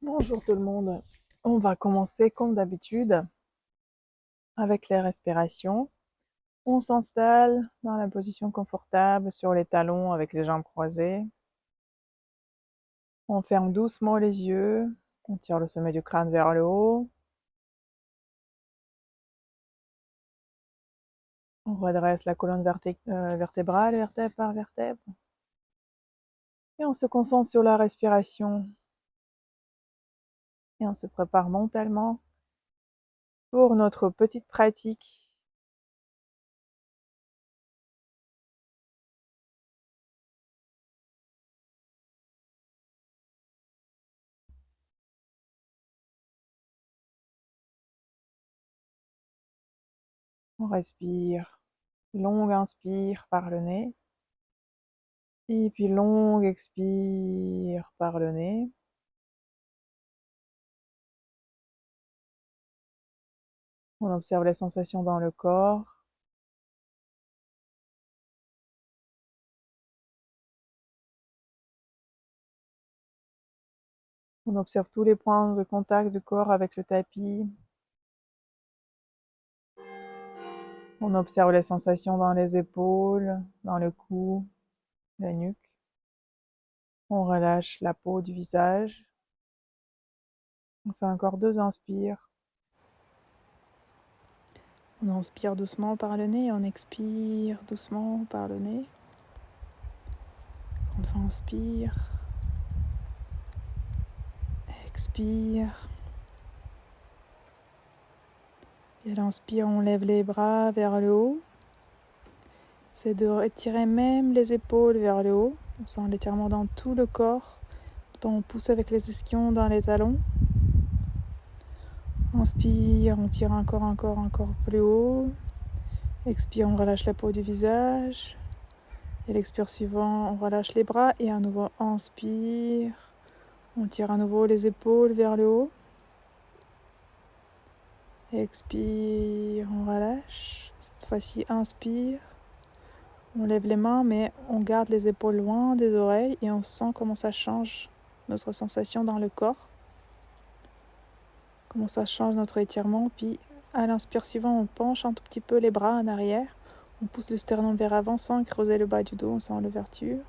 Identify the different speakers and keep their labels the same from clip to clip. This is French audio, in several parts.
Speaker 1: Bonjour tout le monde. On va commencer comme d'habitude avec les respirations. On s'installe dans la position confortable sur les talons avec les jambes croisées. On ferme doucement les yeux. On tire le sommet du crâne vers le haut. On redresse la colonne vertébrale, vertèbre par vertèbre. Et on se concentre sur la respiration. Et on se prépare mentalement pour notre petite pratique. On respire. Longue inspire par le nez. Et puis longue expire par le nez. On observe les sensations dans le corps. On observe tous les points de contact du corps avec le tapis. On observe les sensations dans les épaules, dans le cou, la nuque. On relâche la peau du visage. On fait encore 2 inspires. On inspire doucement par le nez et on expire doucement par le nez. On inspire, expire. Et à l'inspire, on lève les bras vers le haut. C'est de retirer même les épaules vers le haut. On sent l'étirement dans tout le corps. On pousse avec les ischions dans les talons. Inspire, on tire encore plus haut. Expire, on relâche la peau du visage. Et l'expire suivant, on relâche les bras. Et à nouveau, inspire. On tire à nouveau les épaules vers le haut. Expire, on relâche. Cette fois-ci, inspire. On lève les mains, mais on garde les épaules loin des oreilles et on sent comment ça change notre sensation dans le corps. Comment ça change notre étirement. Puis à l'inspire suivant, on penche un tout petit peu les bras en arrière. On pousse le sternum vers avant sans creuser le bas du dos, on sent l'ouverture.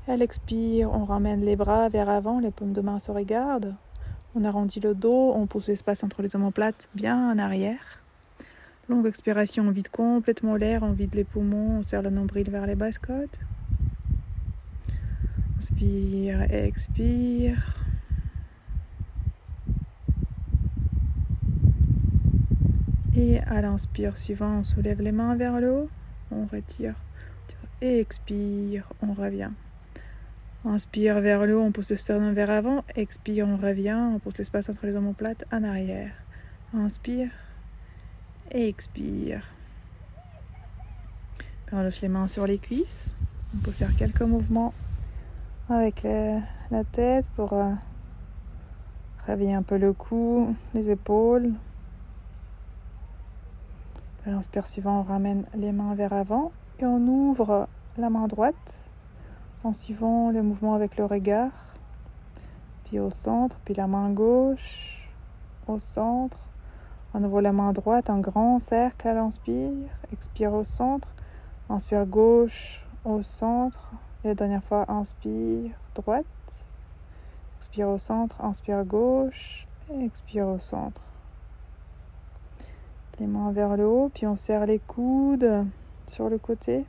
Speaker 1: Et à l'expire, on ramène les bras vers avant, les paumes de main se regardent. On arrondit le dos, on pousse l'espace entre les omoplates bien en arrière. Longue expiration, on vide complètement l'air, on vide les poumons, on serre le nombril vers les basses côtes. Inspire, expire. Et à l'inspire suivant, on soulève les mains vers le haut, on retire. Et expire, on revient. Inspire vers le haut, on pousse le sternum vers avant. Expire, on revient, on pousse l'espace entre les omoplates en arrière. Inspire et expire. On lâche les mains sur les cuisses. On peut faire quelques mouvements avec la tête pour réveiller un peu le cou, les épaules. À l'inspire suivant, on ramène les mains vers avant et on ouvre la main droite en suivant le mouvement avec le regard. Puis au centre, puis la main gauche au centre. À nouveau la main droite, un grand cercle à l'inspire. Expire au centre. Inspire gauche au centre. Et la dernière fois, inspire droite. Expire au centre, inspire gauche. Et expire au centre. Les mains vers le haut, puis on serre les coudes sur le côté.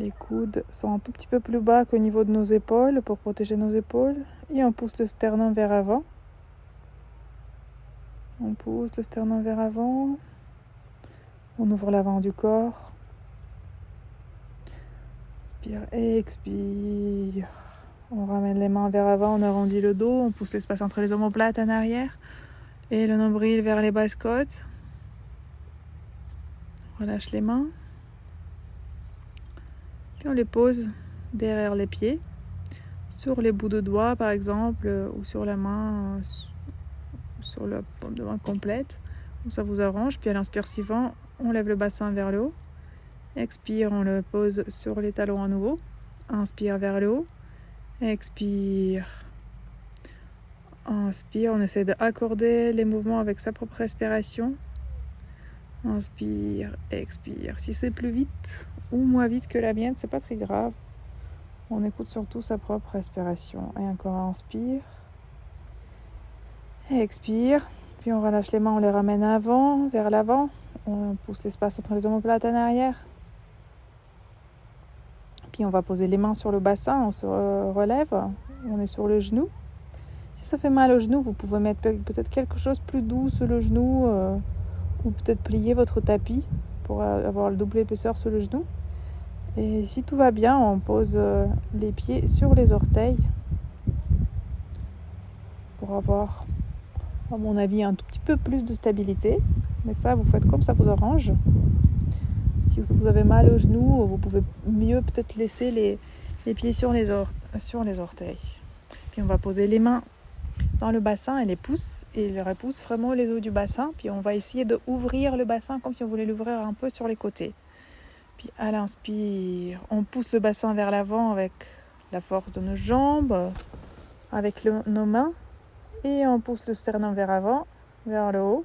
Speaker 1: Les coudes sont un tout petit peu plus bas qu'au niveau de nos épaules pour protéger nos épaules. Et on pousse le sternum vers avant. On pousse le sternum vers avant. On ouvre l'avant du corps. Inspire et expire. On ramène les mains vers avant, on arrondit le dos, on pousse l'espace entre les omoplates en arrière. Et le nombril vers les basses côtes. On relâche les mains. Puis on les pose derrière les pieds. Sur les bouts de doigts par exemple, ou sur la main, sur la paume de main complète. Comme ça vous arrange. Puis à l'inspire suivant, on lève le bassin vers le haut. Expire, on le pose sur les talons à nouveau. Inspire vers le haut. Expire. Inspire, on essaie d'accorder les mouvements avec sa propre respiration. Inspire, expire. Si c'est plus vite ou moins vite que la mienne, c'est pas très grave. On écoute surtout sa propre respiration. Et encore inspire. Et expire. Puis on relâche les mains, on les ramène vers l'avant. On pousse l'espace entre les omoplates en arrière. Puis on va poser les mains sur le bassin, on se relève, on est sur le genou. Si ça fait mal au genou, vous pouvez mettre peut-être quelque chose de plus doux sur le genou ou peut-être plier votre tapis pour avoir le double épaisseur sur le genou. Et si tout va bien, on pose les pieds sur les orteils pour avoir, à mon avis, un tout petit peu plus de stabilité. Mais ça, vous faites comme ça vous arrange. Si vous avez mal au genou, vous pouvez mieux peut-être laisser les pieds sur les orteils. Puis on va poser les mains dans le bassin et les pouces. Et il repousse vraiment les os du bassin. Puis on va essayer d'ouvrir le bassin comme si on voulait l'ouvrir un peu sur les côtés. Puis à l'inspire, on pousse le bassin vers l'avant avec la force de nos jambes, avec nos mains. Et on pousse le sternum vers l'avant, vers le haut.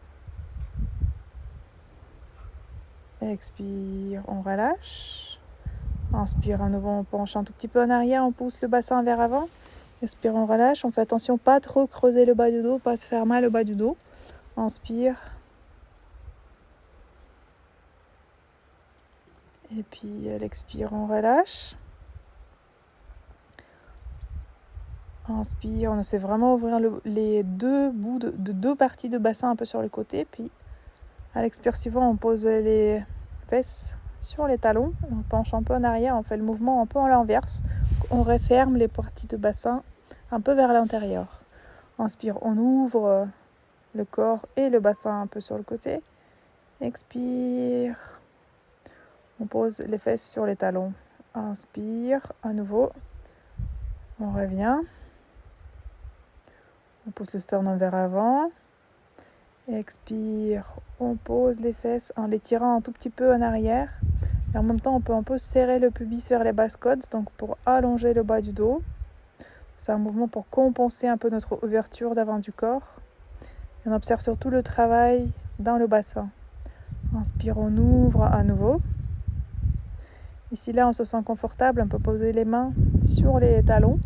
Speaker 1: Expire, on relâche. Inspire à nouveau, on penche un tout petit peu en arrière, on pousse le bassin vers l'avant. Expire, on relâche. On fait attention, pas trop creuser le bas du dos, pas se faire mal au bas du dos. Inspire. Et puis à l'expire, on relâche. Inspire, on essaie vraiment d'ouvrir les deux bouts de deux parties de bassin un peu sur les côtés. Puis à l'expire suivant, on pose les fesses sur les talons. On penche un peu en arrière, on fait le mouvement un peu en l'inverse. On referme les parties de bassin un peu vers l'intérieur. Inspire, on ouvre le corps et le bassin un peu sur le côté. Expire. On pose les fesses sur les talons. Inspire, à nouveau. On revient. On pousse le sternum vers l'avant. Expire. On pose les fesses en les tirant un tout petit peu en arrière. Et en même temps, on peut un peu serrer le pubis vers les basses côtes, donc pour allonger le bas du dos. C'est un mouvement pour compenser un peu notre ouverture d'avant du corps. Et on observe surtout le travail dans le bassin. Inspire, on ouvre à nouveau. Ici, là, on se sent confortable, on peut poser les mains sur les talons.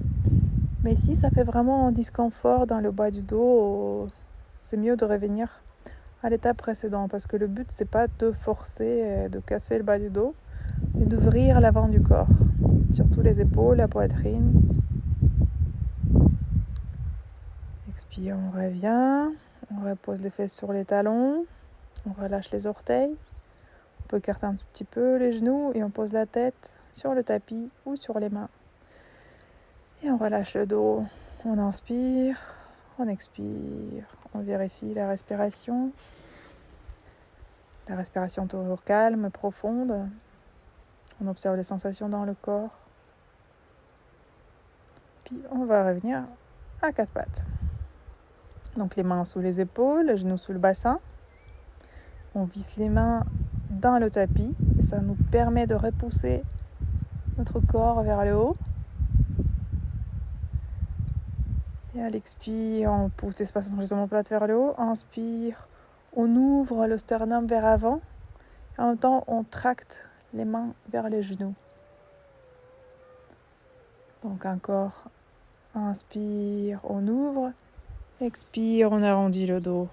Speaker 1: Mais si ça fait vraiment un disconfort dans le bas du dos, c'est mieux de revenir à l'étape précédente. Parce que le but, c'est pas de forcer, de casser le bas du dos, mais d'ouvrir l'avant du corps. Surtout les épaules, la poitrine. Expire, on revient. On repose les fesses sur les talons. On relâche les orteils. On peut écarter un tout petit peu les genoux et on pose la tête sur le tapis ou sur les mains. Et on relâche le dos. On inspire, on expire. On vérifie la respiration. La respiration toujours calme, profonde. On observe les sensations dans le corps. Puis on va revenir à quatre pattes. Donc les mains sous les épaules, les genoux sous le bassin. On visse les mains dans le tapis et ça nous permet de repousser notre corps vers le haut. Et à l'expire, on pousse l'espace entre les omoplates vers le haut. Inspire, on ouvre le sternum vers l'avant. En même temps, on tracte les mains vers les genoux. Donc encore, inspire, on ouvre. Expire, on arrondit le dos.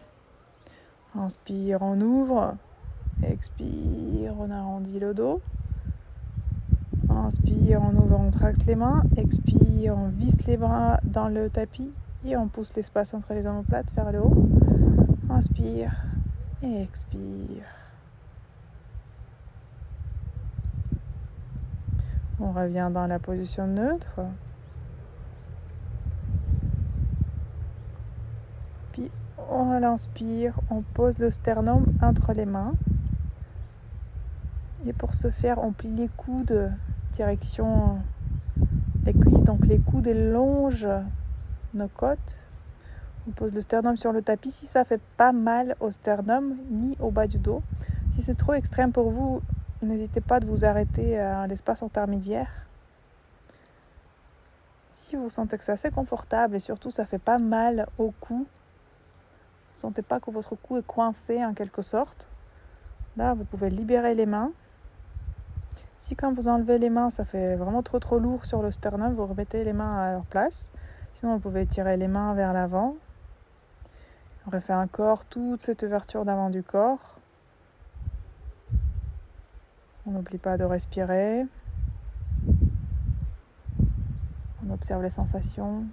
Speaker 1: Inspire, on ouvre. Expire, on arrondit le dos. Inspire, on ouvre, on tracte les mains. Expire, on visse les bras dans le tapis et on pousse l'espace entre les omoplates vers le haut. Inspire et expire. On revient dans la position neutre. Puis on inspire, on pose le sternum entre les mains. Et pour ce faire, on plie les coudes direction les cuisses. Donc les coudes longent nos côtes. On pose le sternum sur le tapis. Si ça fait pas mal au sternum ni au bas du dos. Si c'est trop extrême pour vous, n'hésitez pas de vous arrêter à l'espace intermédiaire. Si vous sentez que c'est assez confortable et surtout ça ne fait pas mal au cou, vous ne sentez pas que votre cou est coincé en quelque sorte, là vous pouvez libérer les mains. Si quand vous enlevez les mains, ça fait vraiment trop lourd sur le sternum, vous remettez les mains à leur place. Sinon vous pouvez tirer les mains vers l'avant. On refait encore toute cette ouverture d'avant du corps. On n'oublie pas de respirer. On observe les sensations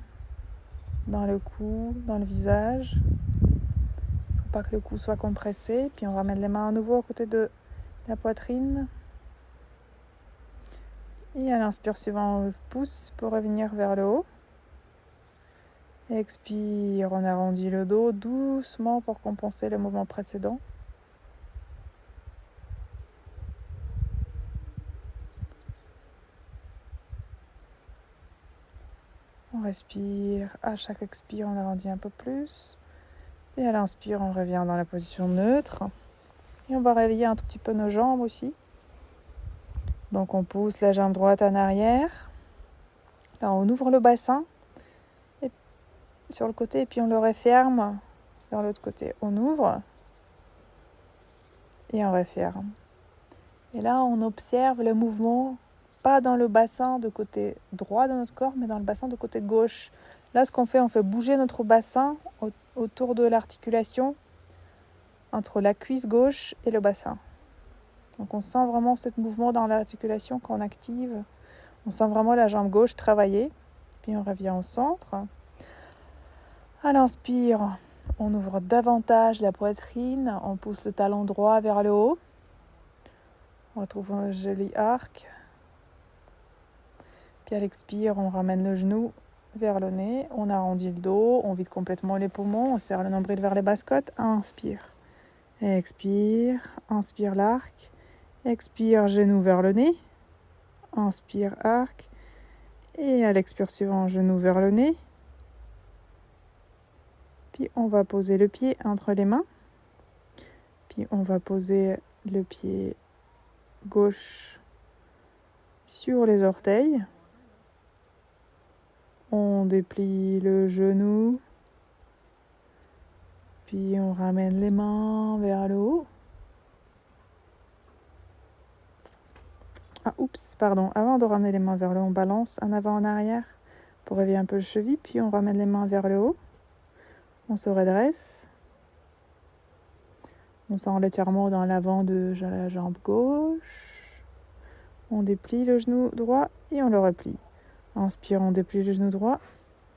Speaker 1: dans le cou, dans le visage. Il ne faut pas que le cou soit compressé. Puis on ramène les mains à nouveau à côté de la poitrine. Et à l'inspire suivant, on pousse pour revenir vers le haut. Expire, on arrondit le dos doucement pour compenser le mouvement précédent. On respire, à chaque expire, on arrondit un peu plus. Et à l'inspire, on revient dans la position neutre. Et on va réveiller un tout petit peu nos jambes aussi. Donc on pousse la jambe droite en arrière. Là, on ouvre le bassin et sur le côté et puis on le referme vers l'autre côté. On ouvre et on referme. Et là, on observe le mouvement, pas dans le bassin de côté droit de notre corps, mais dans le bassin de côté gauche. Là, ce qu'on fait, on fait bouger notre bassin autour de l'articulation entre la cuisse gauche et le bassin. Donc on sent vraiment ce mouvement dans l'articulation quand on active. On sent vraiment la jambe gauche travailler. Puis on revient au centre. À l'inspire, on ouvre davantage la poitrine. On pousse le talon droit vers le haut. On retrouve un joli arc. Puis à l'expire, on ramène le genou vers le nez. On arrondit le dos. On vide complètement les poumons. On serre le nombril vers les basses-côtes. Inspire. Expire. Inspire l'arc. Expire, genou vers le nez. Inspire, arc. Et à l'expire suivant, genou vers le nez. Puis on va poser le pied entre les mains. Puis on va poser le pied gauche sur les orteils. On déplie le genou. Puis on ramène les mains vers le haut. Avant de ramener les mains vers le haut, on balance en avant, en arrière pour réveiller un peu le cheville. Puis on ramène les mains vers le haut. On se redresse. On sent l'étirement dans l'avant de la jambe gauche. On déplie le genou droit et on le replie. Inspire, on déplie le genou droit.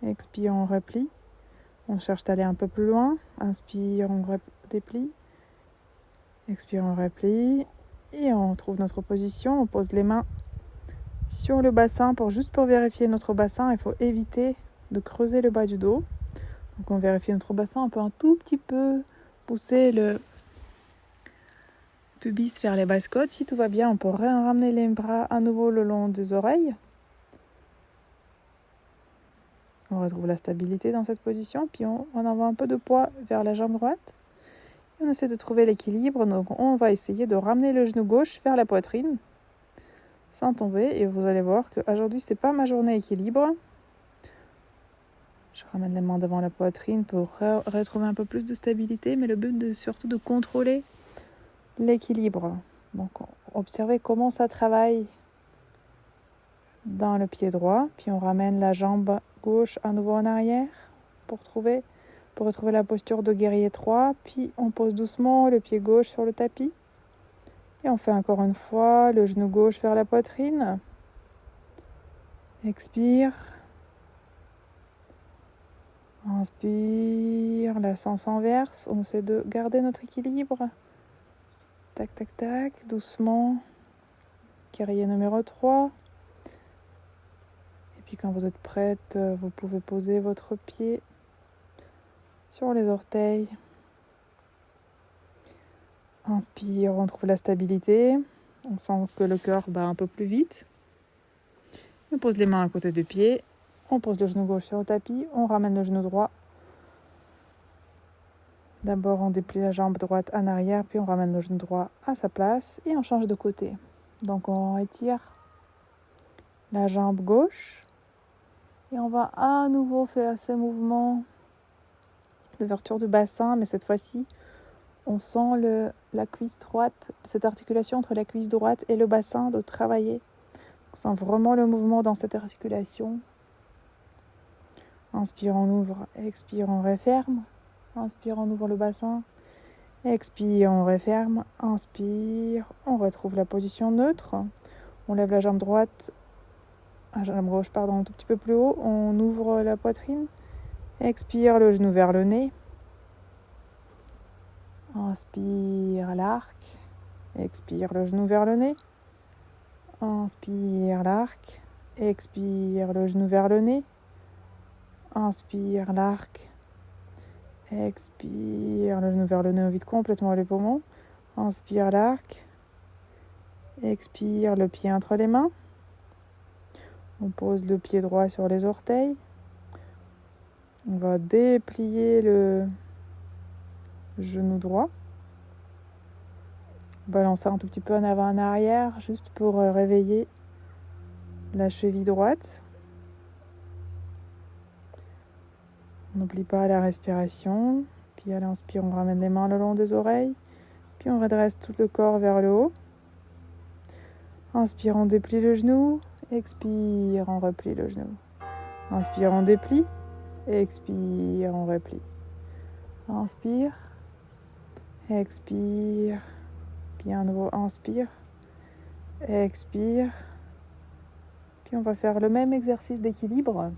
Speaker 1: Expire, on replie. On cherche d'aller un peu plus loin. Inspire, on déplie. Expire, on replie. Et on trouve notre position. On pose les mains sur le bassin juste pour vérifier notre bassin. Il faut éviter de creuser le bas du dos. Donc on vérifie notre bassin. On peut un tout petit peu pousser le pubis vers les basses côtes. Si tout va bien, on peut ramener les bras à nouveau le long des oreilles. On retrouve la stabilité dans cette position. Puis on envoie un peu de poids vers la jambe droite. Et on essaie de trouver l'équilibre. Donc on va essayer de ramener le genou gauche vers la poitrine sans tomber. Et vous allez voir qu'aujourd'hui, c'est pas ma journée équilibre. Je ramène les mains devant la poitrine pour retrouver un peu plus de stabilité. Mais le but est surtout de contrôler l'équilibre. Donc observez comment ça travaille dans le pied droit. Puis on ramène la jambe gauche à nouveau en arrière pour retrouver la posture de guerrier 3. Puis on pose doucement le pied gauche sur le tapis. Et on fait encore une fois le genou gauche vers la poitrine. Expire. Inspire. La sens s'inverse. On essaie de garder notre équilibre. Tac, tac, tac. Doucement. Guerrier numéro 3. Et puis quand vous êtes prête, vous pouvez poser votre pied sur les orteils. Inspire, on trouve la stabilité. On sent que le cœur bat un peu plus vite. On pose les mains à côté des pieds. On pose le genou gauche sur le tapis. On ramène le genou droit. D'abord, on déplie la jambe droite en arrière, puis on ramène le genou droit à sa place et on change de côté. Donc, on étire la jambe gauche. Et on va à nouveau faire ces mouvements d'ouverture du bassin, mais cette fois-ci, on sent la cuisse droite, cette articulation entre la cuisse droite et le bassin de travailler. On sent vraiment le mouvement dans cette articulation. Inspire, on ouvre. Expire, on referme. Inspire, on ouvre le bassin. Expire, on referme. Inspire, on retrouve la position neutre. On lève la jambe droite, la jambe gauche, pardon, un tout petit peu plus haut. On ouvre la poitrine. Expire, le genou vers le nez. Inspire, l'arc. Expire, le genou vers le nez. Inspire, l'arc. Expire, le genou vers le nez. Inspire, l'arc. Expire, le genou vers le nez, on vide complètement les poumons. Inspire, l'arc. Expire, le pied entre les mains. On pose le pied droit sur les orteils. On va déplier le genou droit. Balancer un tout petit peu en avant, en arrière, juste pour réveiller la cheville droite. On n'oublie pas la respiration. Puis à l'inspire, on ramène les mains le long des oreilles. Puis on redresse tout le corps vers le haut. Inspire, on déplie le genou. Expire, on replie le genou. Inspire, on déplie. Expire, on replie. Inspire. Expire. Puis à nouveau, inspire. Expire. Puis on va faire le même exercice d'équilibre.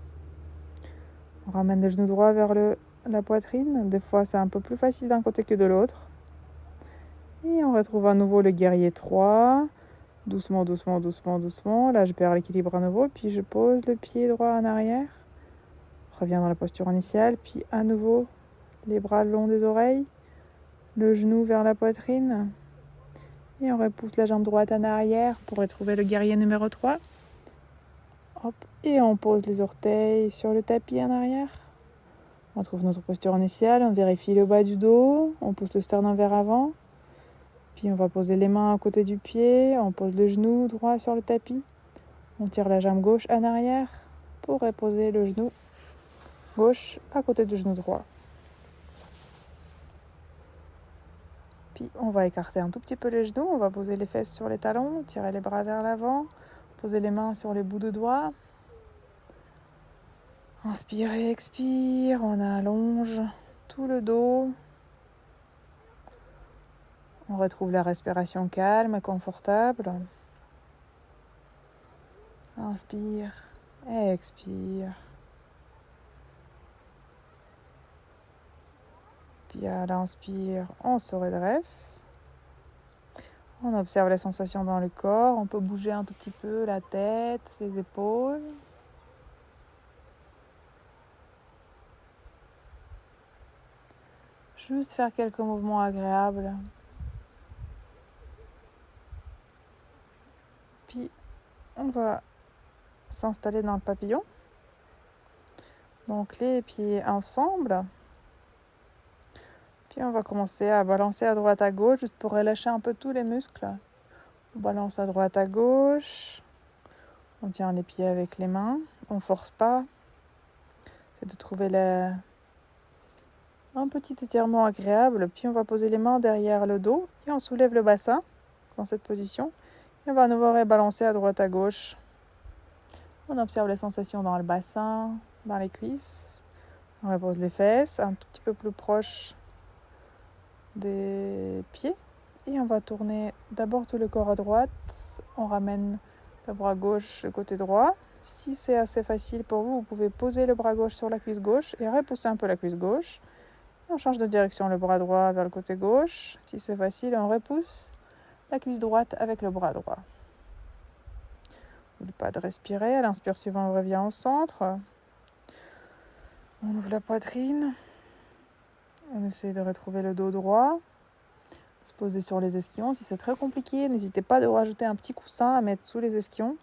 Speaker 1: On ramène le genou droit vers la poitrine. Des fois, c'est un peu plus facile d'un côté que de l'autre. Et on retrouve à nouveau le guerrier 3. Doucement, doucement, doucement, doucement. Là, je perds l'équilibre à nouveau. Puis je pose le pied droit en arrière. Reviens dans la posture initiale. Puis à nouveau, les bras le long des oreilles. Le genou vers la poitrine. Et on repousse la jambe droite en arrière pour retrouver le guerrier numéro 3. Hop. Et on pose les orteils sur le tapis en arrière. On trouve notre posture initiale. On vérifie le bas du dos. On pousse le sternum vers avant. Puis on va poser les mains à côté du pied. On pose le genou droit sur le tapis. On tire la jambe gauche en arrière pour reposer le genou gauche à côté du genou droit. Puis on va écarter un tout petit peu les genoux. On va poser les fesses sur les talons. Tirer les bras vers l'avant. Poser les mains sur les bouts de doigts. Inspire et expire. On allonge tout le dos. On retrouve la respiration calme et confortable. Inspire et expire. Puis à l'inspire, on se redresse. On observe les sensations dans le corps. On peut bouger un tout petit peu la tête, les épaules. Juste faire quelques mouvements agréables. Puis on va s'installer dans le papillon. Donc les pieds ensemble. Puis on va commencer à balancer à droite à gauche juste pour relâcher un peu tous les muscles. On balance à droite à gauche. On tient les pieds avec les mains. On ne force pas. C'est de trouver un petit étirement agréable. Puis on va poser les mains derrière le dos et on soulève le bassin dans cette position. Et on va à nouveau rebalancer à droite à gauche. On observe les sensations dans le bassin, dans les cuisses. On repose les fesses un tout petit peu plus proche des pieds. Et on va tourner d'abord tout le corps à droite. On ramène le bras gauche le côté droit. Si c'est assez facile pour vous, vous pouvez poser le bras gauche sur la cuisse gauche et repousser un peu la cuisse gauche. Et on change de direction, le bras droit vers le côté gauche. Si c'est facile, on repousse la cuisse droite avec le bras droit. N'oublie pas de respirer. À l'inspire suivant, on revient au centre. On ouvre la poitrine. On essaie de retrouver le dos droit. Se poser sur les ischions. Si c'est très compliqué, n'hésitez pas de rajouter un petit coussin à mettre sous les ischions.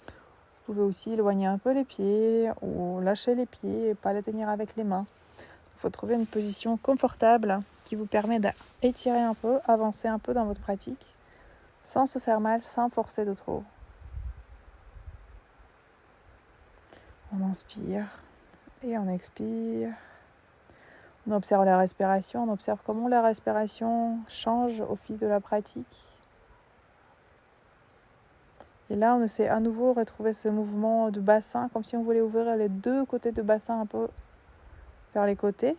Speaker 1: Vous pouvez aussi éloigner un peu les pieds ou lâcher les pieds et pas les tenir avec les mains. Il faut trouver une position confortable qui vous permet d'étirer un peu, avancer un peu dans votre pratique sans se faire mal, sans forcer de trop. inspire et on expire. On observe la respiration, on observe comment la respiration change au fil de la pratique. Et là, on essaie à nouveau de retrouver ce mouvement de bassin, comme si on voulait ouvrir les deux côtés de bassin un peu vers les côtés.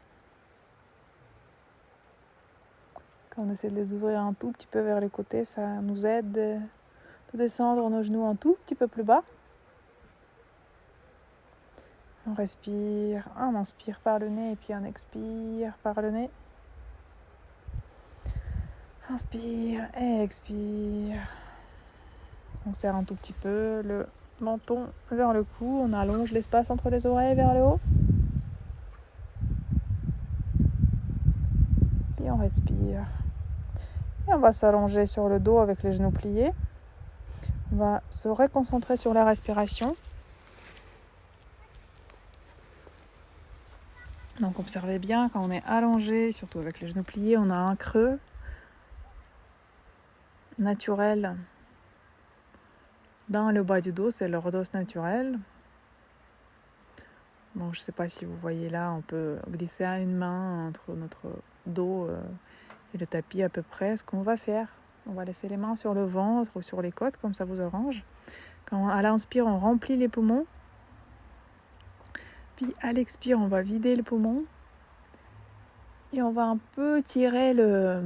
Speaker 1: Quand on essaie de les ouvrir un tout petit peu vers les côtés, ça nous aide de descendre nos genoux un tout petit peu plus bas. On respire, on inspire par le nez et puis on expire par le nez. Inspire et expire. On serre un tout petit peu le menton vers le cou. On allonge l'espace entre les oreilles vers le haut. Puis on respire. Et on va s'allonger sur le dos avec les genoux pliés. On va se reconcentrer sur la respiration. Donc observez bien, quand on est allongé, surtout avec les genoux pliés, on a un creux naturel dans le bas du dos, c'est le lordoz naturel. Donc je ne sais pas si vous voyez là, on peut glisser à une main entre notre dos et le tapis à peu près. Ce qu'on va faire, on va laisser les mains sur le ventre ou sur les côtes, comme ça vous arrange. Quand à l'inspire, on remplit les poumons. Puis à l'expire, on va vider le poumon. Et on va un peu tirer le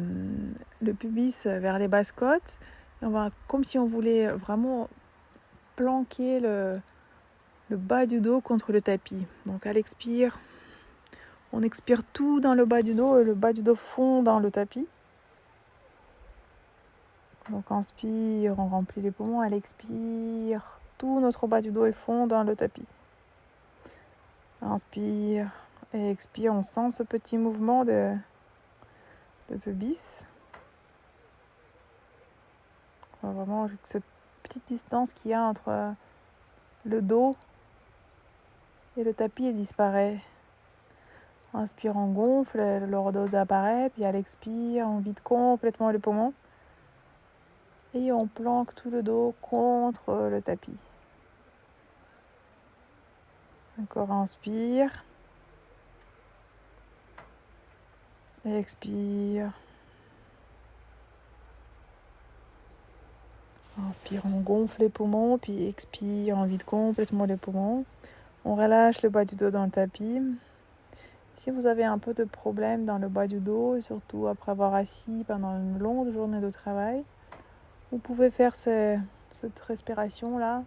Speaker 1: pubis vers les basses côtes. Et on va, comme si on voulait vraiment planquer le bas du dos contre le tapis. Donc à l'expire, on expire tout dans le bas du dos et le bas du dos fond dans le tapis. Donc inspire, on remplit les poumons. À l'expire, tout notre bas du dos est fond dans le tapis. Inspire et expire, on sent ce petit mouvement de pubis. Vraiment cette petite distance qu'il y a entre le dos et le tapis, elle disparaît. Inspire, on gonfle, le lordoz apparaît, puis à l'expire, on vide complètement les poumons. Et on planque tout le dos contre le tapis. Encore inspire. Et expire. Inspire, on gonfle les poumons, puis expire, on vide complètement les poumons. On relâche le bas du dos dans le tapis. Si vous avez un peu de problème dans le bas du dos, surtout après avoir assis pendant une longue journée de travail, vous pouvez faire cette respiration-là,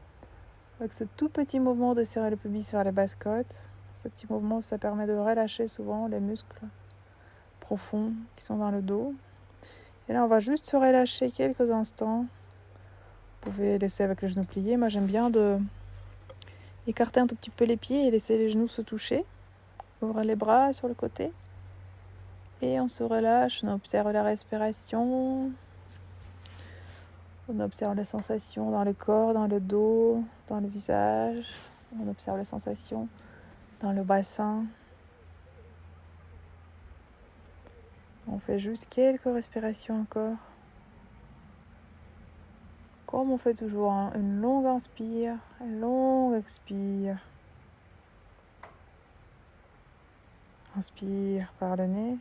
Speaker 1: avec ce tout petit mouvement de serrer le pubis vers les basses côtes. Ce petit mouvement, ça permet de relâcher souvent les muscles profonds qui sont dans le dos. Et là, on va juste se relâcher quelques instants. Vous pouvez laisser avec les genoux pliés. Moi, j'aime bien écarter un tout petit peu les pieds et laisser les genoux se toucher. Ouvrir les bras sur le côté. Et on se relâche, on observe la respiration. On observe les sensations dans le corps, dans le dos, dans le visage. On observe les sensations dans le bassin. On fait juste quelques respirations encore. Comme on fait toujours, une longue inspire, une longue expire. Inspire par le nez.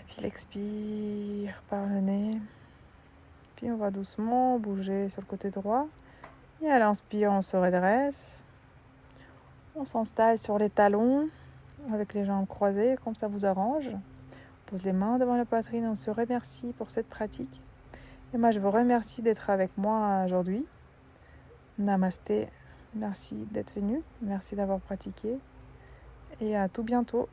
Speaker 1: Et puis l'expire par le nez. Puis on va doucement bouger sur le côté droit. Et à l'inspire, on se redresse. On s'installe sur les talons avec les jambes croisées, comme ça vous arrange. On pose les mains devant la poitrine. On se remercie pour cette pratique. Et moi, je vous remercie d'être avec moi aujourd'hui. Namasté. Merci d'être venu. Merci d'avoir pratiqué. Et à tout bientôt.